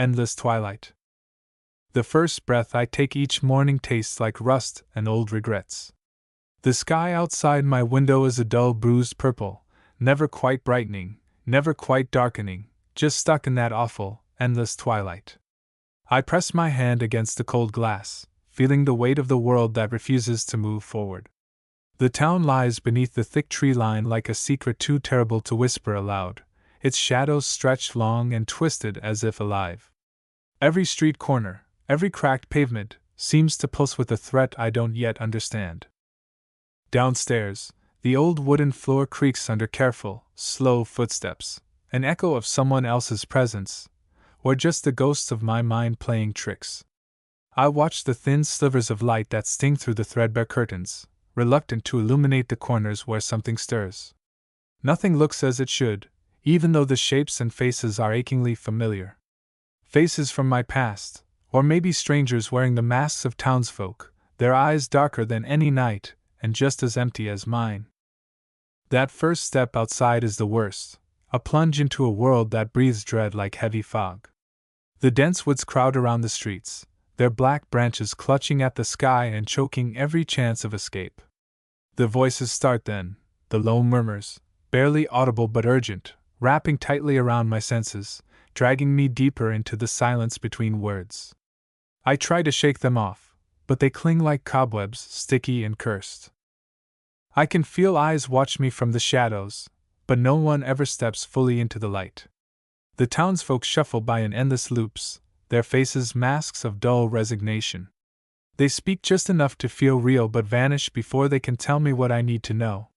endless twilight. The first breath I take each morning tastes like rust and old regrets. The sky outside my window is a dull bruised purple, never quite brightening, never quite darkening, just stuck in that awful, endless twilight. I press my hand against the cold glass, feeling the weight of the world that refuses to move forward. The town lies beneath the thick tree line like a secret too terrible to whisper aloud, its shadows stretched long and twisted as if alive. Every street corner, every cracked pavement, seems to pulse with a threat I don't yet understand. Downstairs, the old wooden floor creaks under careful, slow footsteps, an echo of someone else's presence, or just the ghosts of my mind playing tricks. I watch the thin slivers of light that sting through the threadbare curtains, reluctant to illuminate the corners where something stirs. Nothing looks as it should, even though the shapes and faces are achingly familiar. Faces from my past, or maybe strangers wearing the masks of townsfolk, their eyes darker than any night, and just as empty as mine. That first step outside is the worst, a plunge into a world that breathes dread like heavy fog. The dense woods crowd around the streets, their black branches clutching at the sky and choking every chance of escape. The voices start then, the low murmurs, barely audible but urgent, wrapping tightly around my senses, dragging me deeper into the silence between words. I try to shake them off, but they cling like cobwebs, sticky and cursed. I can feel eyes watch me from the shadows, but no one ever steps fully into the light. The townsfolk shuffle by in endless loops, their faces masks of dull resignation. They speak just enough to feel real but vanish before they can tell me what I need to know.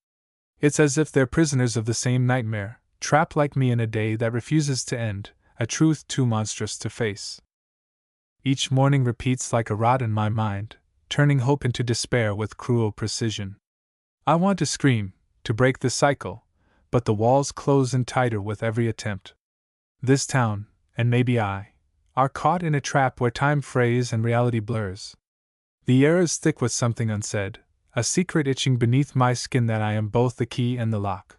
It's as if they're prisoners of the same nightmare, trapped like me in a day that refuses to end, a truth too monstrous to face. Each morning repeats like a rot in my mind, turning hope into despair with cruel precision. I want to scream, to break the cycle, but the walls close in tighter with every attempt. This town, and maybe I, are caught in a trap where time frays and reality blurs. The air is thick with something unsaid, a secret itching beneath my skin that I am both the key and the lock.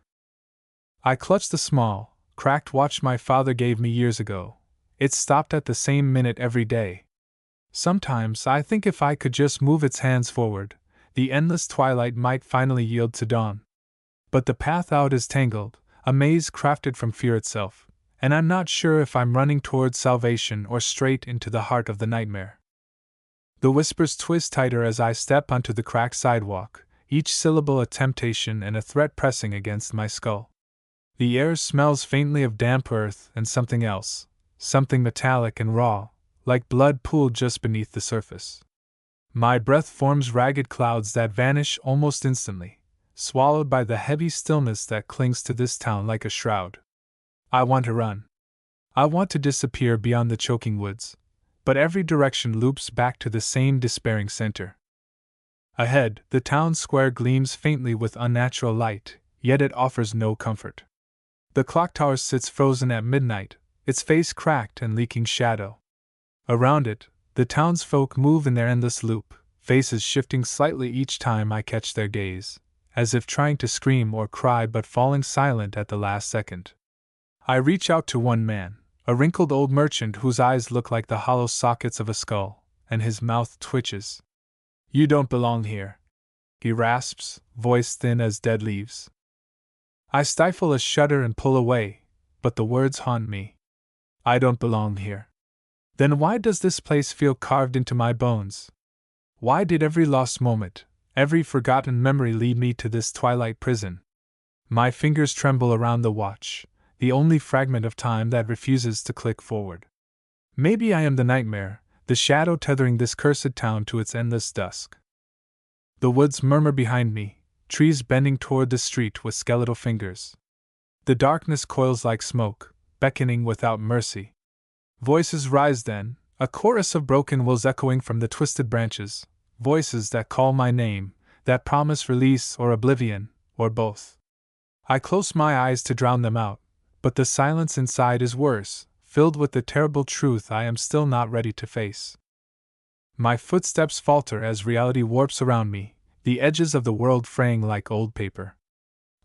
I clutch the small, cracked watch my father gave me years ago. It stopped at the same minute every day. Sometimes I think if I could just move its hands forward, the endless twilight might finally yield to dawn. But the path out is tangled, a maze crafted from fear itself, and I'm not sure if I'm running towards salvation or straight into the heart of the nightmare. The whispers twist tighter as I step onto the cracked sidewalk, each syllable a temptation and a threat pressing against my skull. The air smells faintly of damp earth and something else, something metallic and raw, like blood pooled just beneath the surface. My breath forms ragged clouds that vanish almost instantly, swallowed by the heavy stillness that clings to this town like a shroud. I want to run. I want to disappear beyond the choking woods, but every direction loops back to the same despairing center. Ahead, the town square gleams faintly with unnatural light, yet it offers no comfort. The clock tower sits frozen at midnight, its face cracked and leaking shadow. Around it, the townsfolk move in their endless loop, faces shifting slightly each time I catch their gaze, as if trying to scream or cry but falling silent at the last second. I reach out to one man, a wrinkled old merchant whose eyes look like the hollow sockets of a skull, and his mouth twitches. "You don't belong here," he rasps, voice thin as dead leaves. I stifle a shudder and pull away, but the words haunt me. I don't belong here. Then why does this place feel carved into my bones? Why did every lost moment, every forgotten memory lead me to this twilight prison? My fingers tremble around the watch, the only fragment of time that refuses to click forward. Maybe I am the nightmare, the shadow tethering this cursed town to its endless dusk. The woods murmur behind me, trees bending toward the street with skeletal fingers. The darkness coils like smoke, beckoning without mercy. Voices rise then, a chorus of broken wills echoing from the twisted branches, voices that call my name, that promise release or oblivion, or both. I close my eyes to drown them out, but the silence inside is worse, filled with the terrible truth I am still not ready to face. My footsteps falter as reality warps around me, the edges of the world fraying like old paper.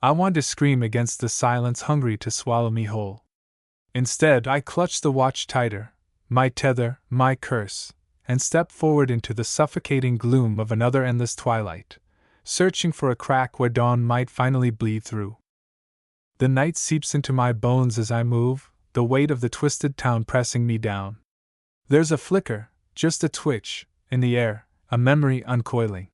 I want to scream against the silence hungry to swallow me whole. Instead, I clutch the watch tighter, my tether, my curse, and step forward into the suffocating gloom of another endless twilight, searching for a crack where dawn might finally bleed through. The night seeps into my bones as I move, the weight of the twisted town pressing me down. There's a flicker, just a twitch, in the air, a memory uncoiling.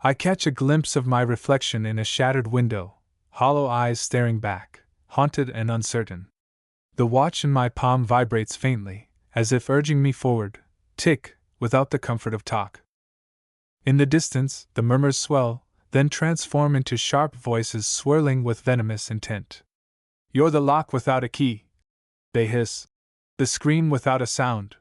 I catch a glimpse of my reflection in a shattered window, hollow eyes staring back, haunted and uncertain. The watch in my palm vibrates faintly, as if urging me forward, tick, without the comfort of talk. In the distance, the murmurs swell, then transform into sharp voices swirling with venomous intent. You're the lock without a key, they hiss. The scream without a sound.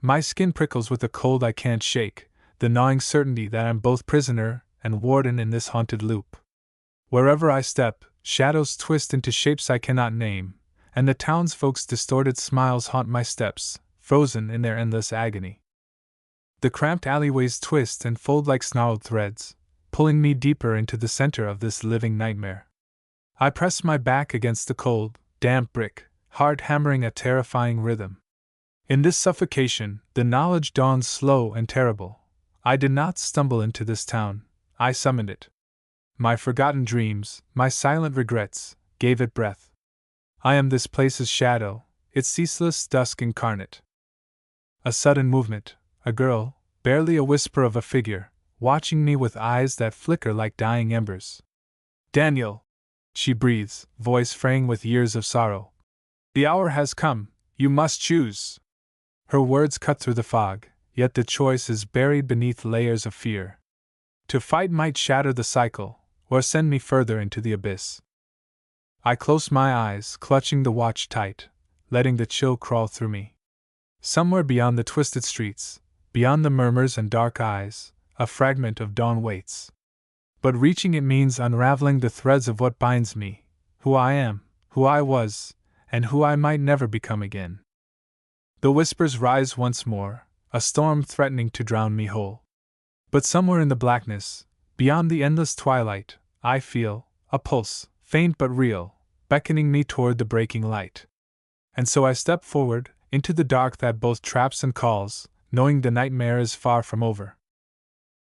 My skin prickles with a cold I can't shake, the gnawing certainty that I'm both prisoner and warden in this haunted loop. Wherever I step, shadows twist into shapes I cannot name, and the townsfolk's distorted smiles haunt my steps, frozen in their endless agony. The cramped alleyways twist and fold like snarled threads, pulling me deeper into the center of this living nightmare. I press my back against the cold, damp brick, heart hammering a terrifying rhythm. In this suffocation, the knowledge dawns slow and terrible. I did not stumble into this town, I summoned it. My forgotten dreams, my silent regrets, gave it breath. I am this place's shadow, its ceaseless dusk incarnate. A sudden movement, a girl, barely a whisper of a figure, watching me with eyes that flicker like dying embers. Daniel! She breathes, voice fraying with years of sorrow. The hour has come, you must choose. Her words cut through the fog, yet the choice is buried beneath layers of fear. To fight might shatter the cycle, or send me further into the abyss. I close my eyes, clutching the watch tight, letting the chill crawl through me. Somewhere beyond the twisted streets, beyond the murmurs and dark eyes, a fragment of dawn waits. But reaching it means unraveling the threads of what binds me, who I am, who I was, and who I might never become again. The whispers rise once more, a storm threatening to drown me whole. But somewhere in the blackness, beyond the endless twilight, I feel a pulse, faint but real, beckoning me toward the breaking light. And so I step forward, into the dark that both traps and calls, knowing the nightmare is far from over.